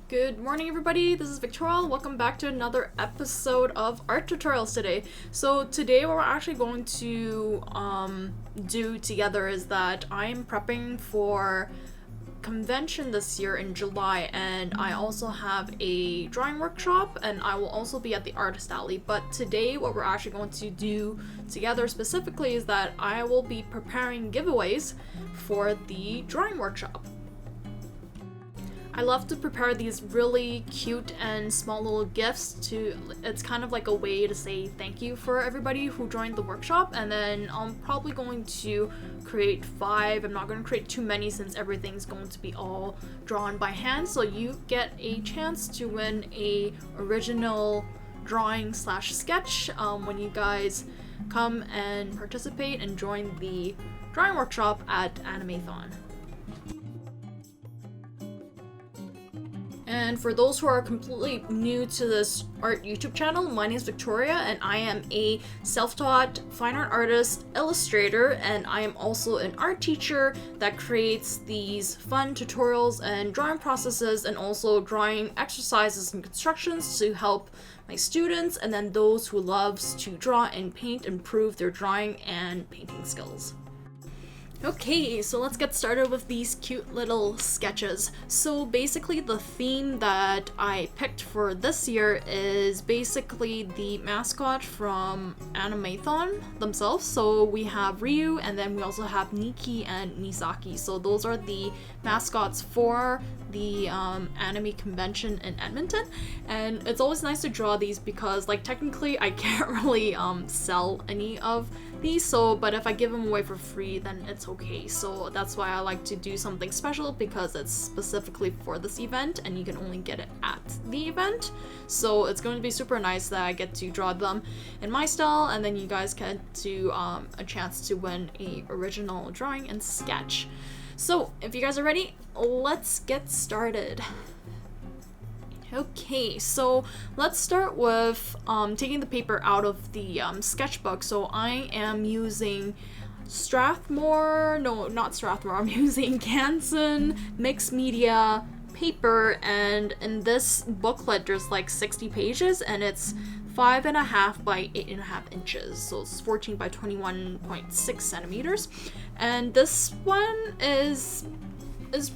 Good morning, everybody. This is Victoria. Welcome back to another episode of art tutorials today. So today what we're actually going to do together is that I'm prepping for convention this year in July, and I also have a drawing workshop, and I will also be at the artist alley. But today what we're actually going to do together specifically is that I will be preparing giveaways for the drawing workshop. I love to prepare these really cute and small little gifts it's kind of like a way to say thank you for everybody who joined the workshop, and then I'm probably going to create 5. I'm not going to create too many since everything's going to be all drawn by hand, so you get a chance to win a original drawing / sketch when you guys come and participate and join the drawing workshop at Animethon. And for those who are completely new to this art YouTube channel, my name is Victoria, and I am a self-taught fine art artist, illustrator, and I am also an art teacher that creates these fun tutorials and drawing processes and also drawing exercises and constructions to help my students and then those who loves to draw and paint improve their drawing and painting skills. Okay, so let's get started with these cute little sketches. So basically the theme that I picked for this year is basically the mascot from Animethon themselves. So we have Ryu, and then we also have Nikki and Misaki. So those are the mascots for the anime convention in Edmonton, and it's always nice to draw these because like technically I can't really sell any of these, but if I give them away for free then it's okay. So that's why I like to do something special, because it's specifically for this event and you can only get it at the event. So it's going to be super nice that I get to draw them in my style, and then you guys get to a chance to win a original drawing and sketch. So if you guys are ready, let's get started. Okay, so let's start with taking the paper out of the sketchbook. So I am using I'm using Canson Mixed media paper, and in this booklet there's like 60 pages and it's 5.5 by 8.5 inches, so it's 14 by 21.6 centimeters. And this one is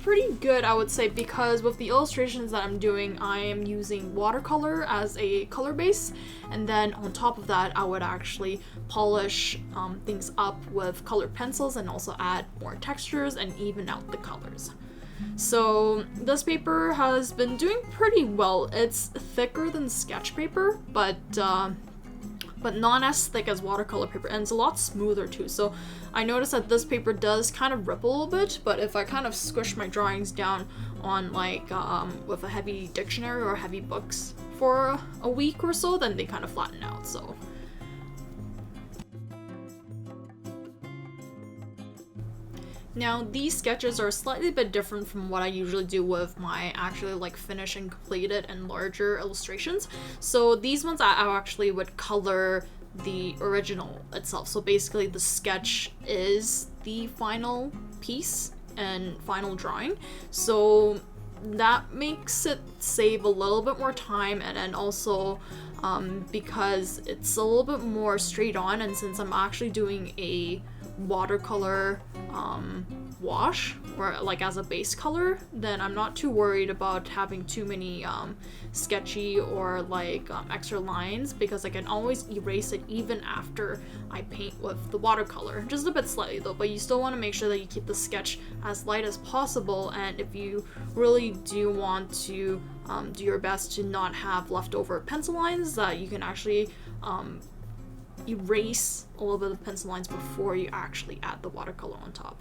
pretty good, I would say, because with the illustrations that I'm doing, I am using watercolor as a color base, and then on top of that I would actually polish things up with colored pencils and also add more textures and even out the colors. So this paper has been doing pretty well. It's thicker than sketch paper, but not as thick as watercolor paper, and it's a lot smoother too. So I noticed that this paper does kind of ripple a little bit, but if I kind of squish my drawings down on like with a heavy dictionary or heavy books for a week or so, then they kind of flatten out. So now, these sketches are slightly bit different from what I usually do with my actually like finished and completed and larger illustrations. So these ones I actually would color the original itself. So basically the sketch is the final piece and final drawing. So that makes it save a little bit more time, and then also because it's a little bit more straight on, and since I'm actually doing a watercolor wash or like as a base color, then I'm not too worried about having too many sketchy or like extra lines, because I can always erase it even after I paint with the watercolor, just a bit slightly though. But you still want to make sure that you keep the sketch as light as possible, and if you really do want to do your best to not have leftover pencil lines, that you can actually erase a little bit of pencil lines before you actually add the watercolor on top.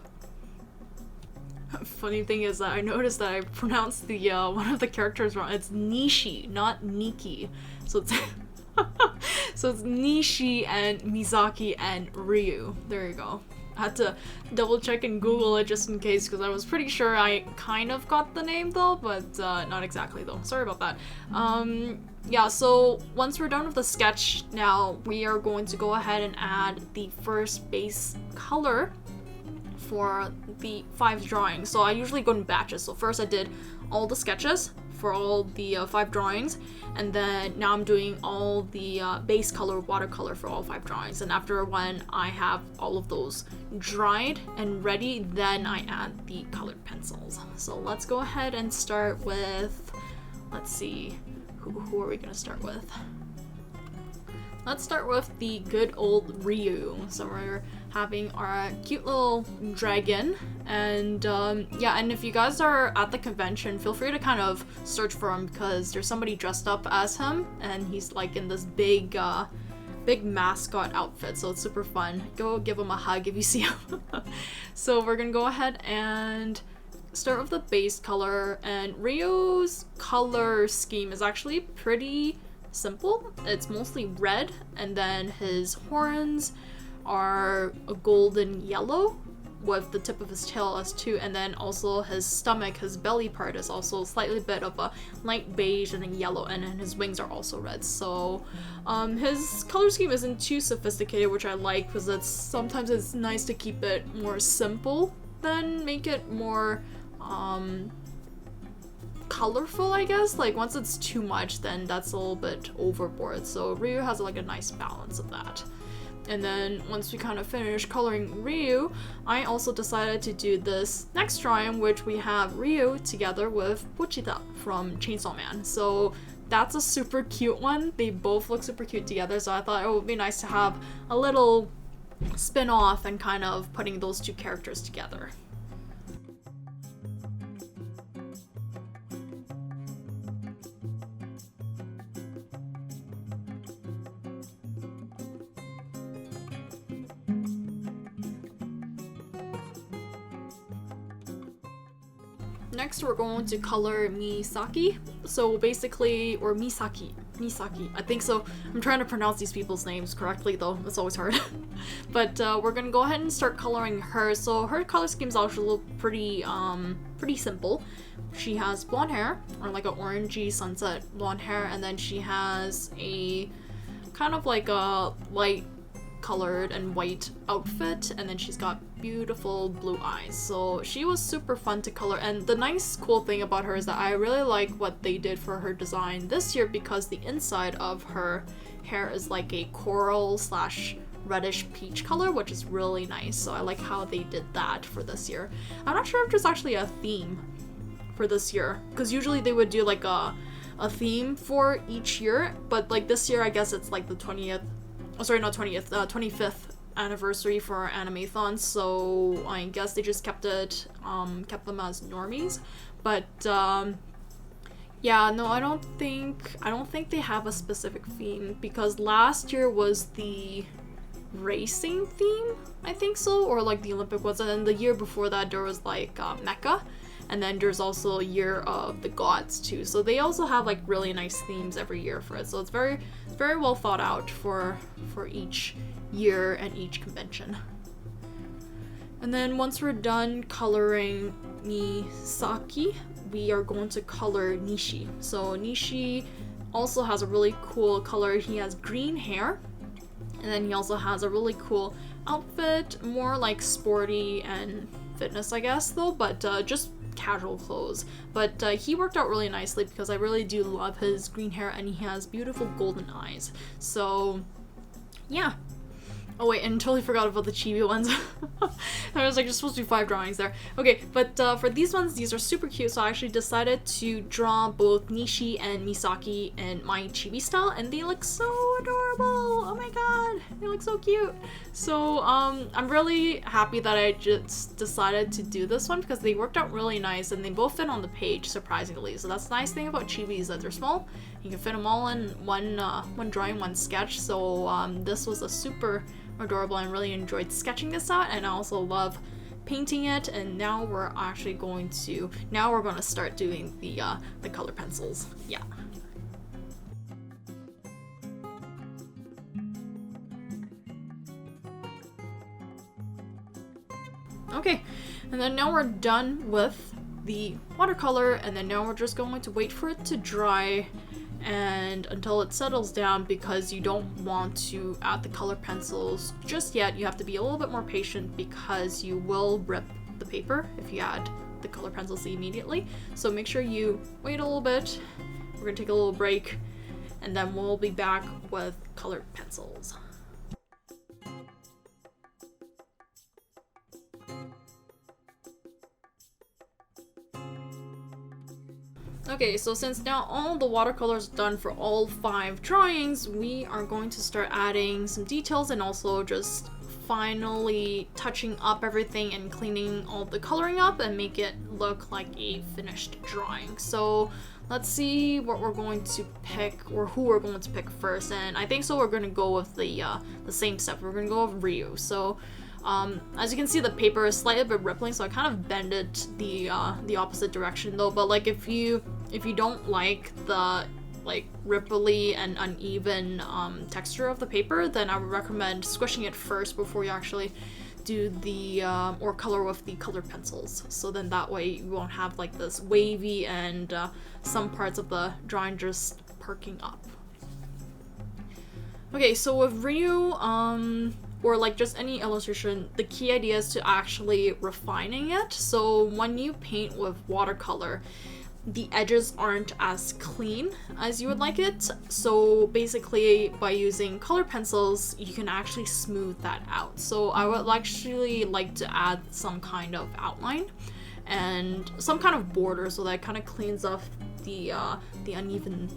Funny thing is that I noticed that I pronounced the one of the characters wrong. It's Nishi, not Nikki. So it's so it's Nishi and Misaki and Ryu. There you go. I had to double check and Google it just in case, because I was pretty sure I kind of got the name though, but not exactly though. Sorry about that. Yeah, so once we're done with the sketch, now we are going to go ahead and add the first base color for the 5 drawings. So I usually go in batches. So first I did all the sketches for all the 5 drawings, and then now I'm doing all the base color watercolor for all 5 drawings. And after when I have all of those dried and ready, then I add the colored pencils. So let's go ahead and start with, let's see, who are we gonna start with? Let's start with the good old Ryu. So we're having our cute little dragon, and yeah, and if you guys are at the convention, feel free to kind of search for him because there's somebody dressed up as him, and he's like in this big mascot outfit, so it's super fun. Go give him a hug if you see him. So we're gonna go ahead and start with the base color, and Ryu's color scheme is actually pretty simple. It's mostly red, and then his horns are a golden yellow with the tip of his tail as too, and then also his stomach, his belly part is also slightly bit of a light beige and then yellow, and then his wings are also red. So his color scheme isn't too sophisticated, which I like because sometimes it's nice to keep it more simple than make it more colorful, I guess. Like once it's too much, then that's a little bit overboard. So Ryu has like a nice balance of that. And then once we kind of finish coloring Ryu, I also decided to do this next drawing, which we have Ryu together with Aubrieta from Chainsaw Man. So that's a super cute one. They both look super cute together, so I thought it would be nice to have a little spin-off and kind of putting those two characters together. Next, we're going to color Misaki. So basically, or Misaki, I think so. I'm trying to pronounce these people's names correctly though, it's always hard. But we're gonna go ahead and start coloring her. So her color scheme is actually pretty simple. She has blonde hair, or like an orangey sunset blonde hair, and then she has a kind of like a light colored and white outfit, and then she's got beautiful blue eyes. So she was super fun to color, and the nice cool thing about her is that I really like what they did for her design this year, because the inside of her hair is like a coral slash reddish peach color, which is really nice. So I like how they did that for this year. I'm not sure if there's actually a theme for this year, because usually they would do like a theme for each year, but like this year I guess it's like the 25th anniversary for Animethon, so I guess they just kept them as normies. But yeah, no, I don't think they have a specific theme, because last year was the racing theme, I think so, or like the Olympic ones, and then the year before that there was like Mecha, and then there's also a year of the gods too. So they also have like really nice themes every year for it. So it's very well thought out for each year and each convention. And then once we're done coloring Misaki, we are going to color Nishi. So Nishi also has a really cool color. He has green hair, and then he also has a really cool outfit, more like sporty and fitness, I guess, though, but just casual clothes. But he worked out really nicely because I really do love his green hair, and he has beautiful golden eyes. So yeah. Oh wait, and totally forgot about the chibi ones. I was like, you're supposed to do 5 drawings there. Okay, but for these ones, these are super cute, so I actually decided to draw both Nishi and Misaki in my chibi style, and they look so adorable! Oh my god, they look so cute! So, I'm really happy that I just decided to do this one, because they worked out really nice, and they both fit on the page, surprisingly. So that's the nice thing about chibis, that they're small. You can fit them all in one drawing, one sketch, so this was a super adorable. I really enjoyed sketching this out, and I also love painting it. And now we're going to start doing the color pencils. Yeah. Okay, and then now we're done with the watercolor, and then now we're just going to wait for it to dry and until it settles down, because you don't want to add the color pencils just yet. You have to be a little bit more patient, because you will rip the paper if you add the color pencils immediately. So make sure you wait a little bit. We're gonna take a little break, and then we'll be back with colored pencils. Okay, so since now all the watercolors done for all 5 drawings, we are going to start adding some details and also just finally touching up everything and cleaning all the coloring up and make it look like a finished drawing. So let's see what we're going to pick, or who we're going to pick first. And I think so we're going to go with the same step. We're going to go with Ryu. So as you can see, the paper is slightly a bit rippling, so I kind of bend it the opposite direction though. But like if you don't like the ripply and uneven texture of the paper, then I would recommend squishing it first before you actually do the or color with the colored pencils. So then that way you won't have like this wavy and some parts of the drawing just perking up. Okay, so with Ryu, or like just any illustration, the key idea is to actually refining it. So when you paint with watercolor, the edges aren't as clean as you would like it. So basically by using color pencils, you can actually smooth that out. So I would actually like to add some kind of outline and some kind of border, so that it kind of cleans off the uneven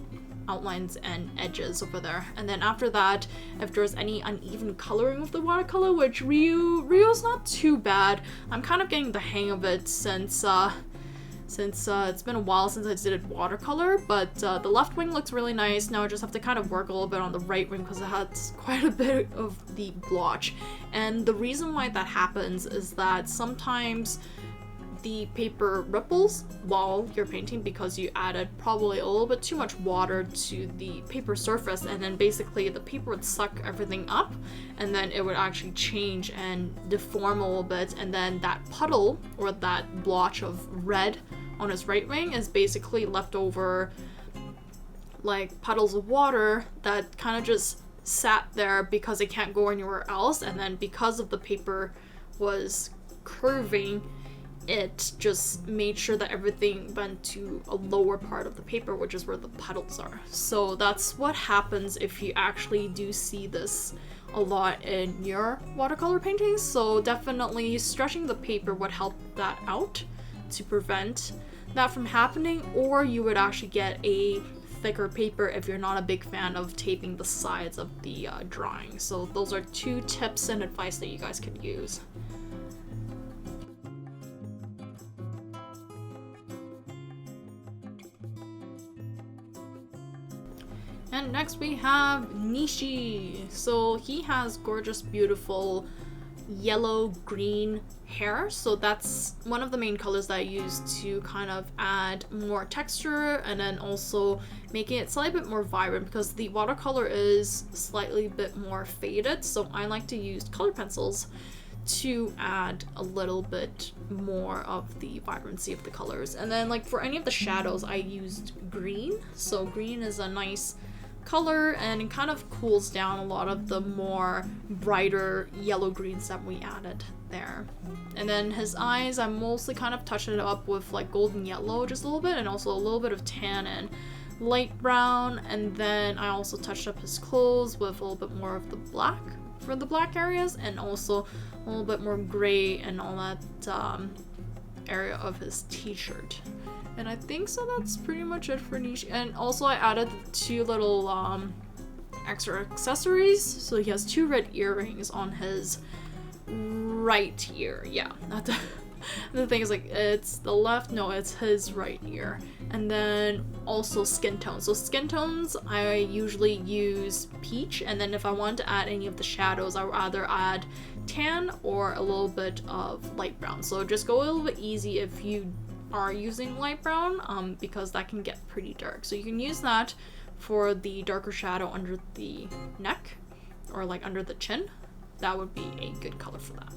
outlines and edges over there. And then after that, if there's any uneven coloring with the watercolor, which Ryu's not too bad. I'm kind of getting the hang of it since it's been a while since I did watercolor, but the left wing looks really nice. Now I just have to kind of work a little bit on the right wing because it has quite a bit of the blotch. And the reason why that happens is that sometimes the paper ripples while you're painting because you added probably a little bit too much water to the paper surface, and then basically the paper would suck everything up and then it would actually change and deform a little bit, and then that puddle or that blotch of red on his right wing is basically left over like puddles of water that kind of just sat there because it can't go anywhere else, and then because of the paper was curving, it just made sure that everything went to a lower part of the paper, which is where the puddles are. So that's what happens if you actually do see this a lot in your watercolor paintings. So definitely stretching the paper would help that out to prevent that from happening, or you would actually get a thicker paper if you're not a big fan of taping the sides of the drawing. So those are 2 tips and advice that you guys can use. And next we have Nishi. So he has gorgeous, beautiful yellow-green hair. So that's one of the main colors that I use to kind of add more texture and then also making it slightly bit more vibrant, because the watercolor is slightly bit more faded. So I like to use color pencils to add a little bit more of the vibrancy of the colors. And then like for any of the shadows, I used green. So green is a nice color and it kind of cools down a lot of the more brighter yellow greens that we added there. And then his eyes, I mostly kind of touched it up with like golden yellow just a little bit, and also a little bit of tan and light brown. And then I also touched up his clothes with a little bit more of the black for the black areas, and also a little bit more gray and all that area of his t-shirt. And I think so that's pretty much it for Nishi. And also I added 2 little extra accessories. So he has 2 red earrings on his right ear. Yeah, not the thing is like it's the left, no, it's his right ear. And then also skin tones. So skin tones, I usually use peach, and then if I want to add any of the shadows, I would either add tan or a little bit of light brown. So just go a little bit easy if you are using light brown, because that can get pretty dark. So you can use that for the darker shadow under the neck or like under the chin. That would be a good color for that.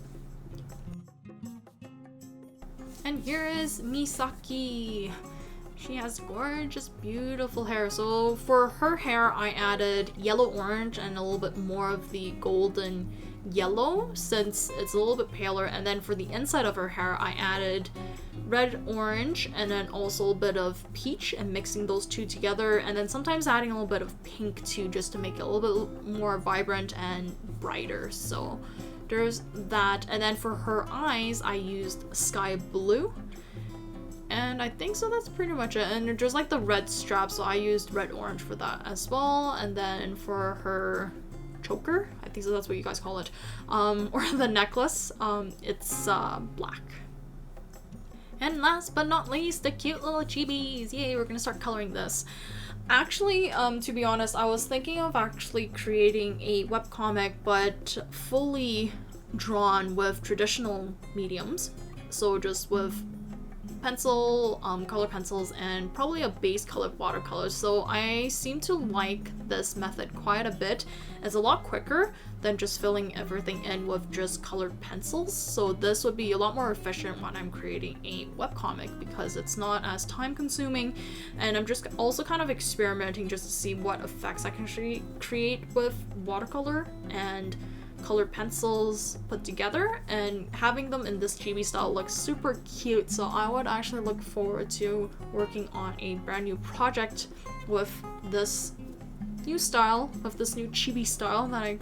And here is Misaki. She has gorgeous, beautiful hair. So for her hair, I added yellow orange and a little bit more of the golden yellow since it's a little bit paler. And then for the inside of her hair, I added red orange and then also a bit of peach and mixing those two together. And then sometimes adding a little bit of pink too, just to make it a little bit more vibrant and brighter. So there's that. And then for her eyes, I used sky blue. And I think so that's pretty much it. And there's like the red strap, so I used red orange for that as well. And then for her choker, I think so that's what you guys call it, or the necklace, it's black. And last but not least, the cute little chibis. Yay, we're gonna start coloring this. Actually, to be honest, I was thinking of actually creating a webcomic, but fully drawn with traditional mediums. So just with pencil, color pencils, and probably a base colored watercolor. So I seem to like this method quite a bit. It's a lot quicker than just filling everything in with just colored pencils. So this would be a lot more efficient when I'm creating a webcomic because it's not as time consuming, and I'm just also kind of experimenting just to see what effects I can actually create with watercolor and colored pencils put together, and having them in this chibi style looks super cute. So I would actually look forward to working on a brand new project with this new style, with this new chibi style that I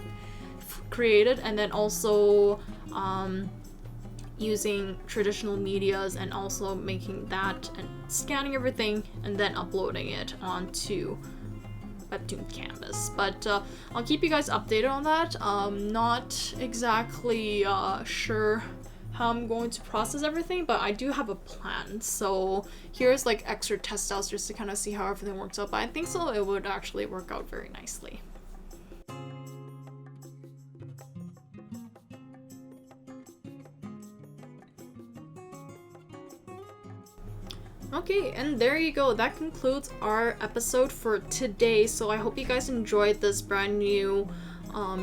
created, and then also using traditional medias and also making that and scanning everything and then uploading it onto webtoon canvas. But I'll keep you guys updated on that. Not exactly sure how I'm going to process everything, but I do have a plan. So here's like extra test outs just to kind of see how everything works out, but I think so it would actually work out very nicely. Okay, and there you go. That concludes our episode for today. So I hope you guys enjoyed this brand new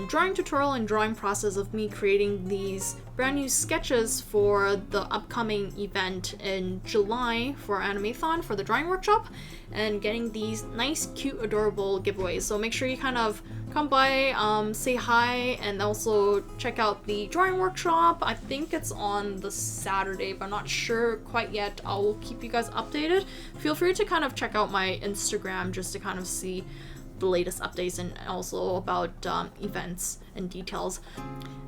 drawing tutorial and drawing process of me creating these brand new sketches for the upcoming event in July for Animethon for the drawing workshop, and getting these nice, cute, adorable giveaways. So make sure you kind of come by, say hi, and also check out the drawing workshop. I think it's on the Saturday, but I'm not sure quite yet. I'll keep you guys updated. Feel free to kind of check out my Instagram just to kind of see the latest updates and also about events and details.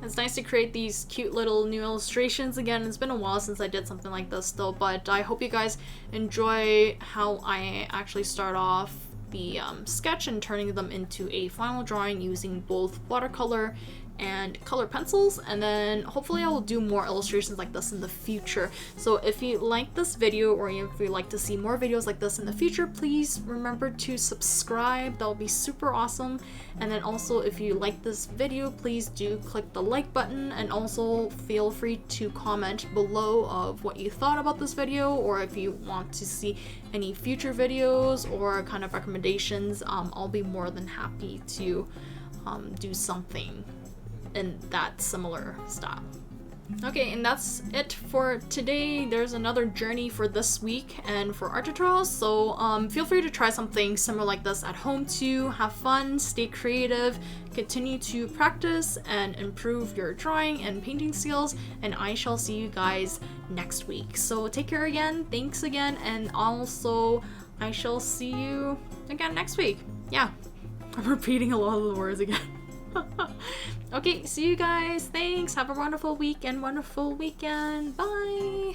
It's nice to create these cute little new illustrations again. It's been a while since I did something like this though, but I hope you guys enjoy how I actually start off the sketch and turning them into a final drawing using both watercolor and color pencils, and then hopefully I will do more illustrations like this in the future. So if you like this video, or if you'd like to see more videos like this in the future, please remember to subscribe. That'll be super awesome. And then also, if you like this video, please do click the like button, and also feel free to comment below of what you thought about this video, or if you want to see any future videos or kind of recommendations. I'll be more than happy to do something in that similar style. Okay, and that's it for today. There's another journey for this week and for art tutorials, so feel free to try something similar like this at home too. Have fun, stay creative, continue to practice and improve your drawing and painting skills, and I shall see you guys next week. So take care again, thanks again, and also I shall see you again next week. Yeah, I'm repeating a lot of the words again. Okay, see you guys. Thanks. Have a wonderful week and wonderful weekend. Bye.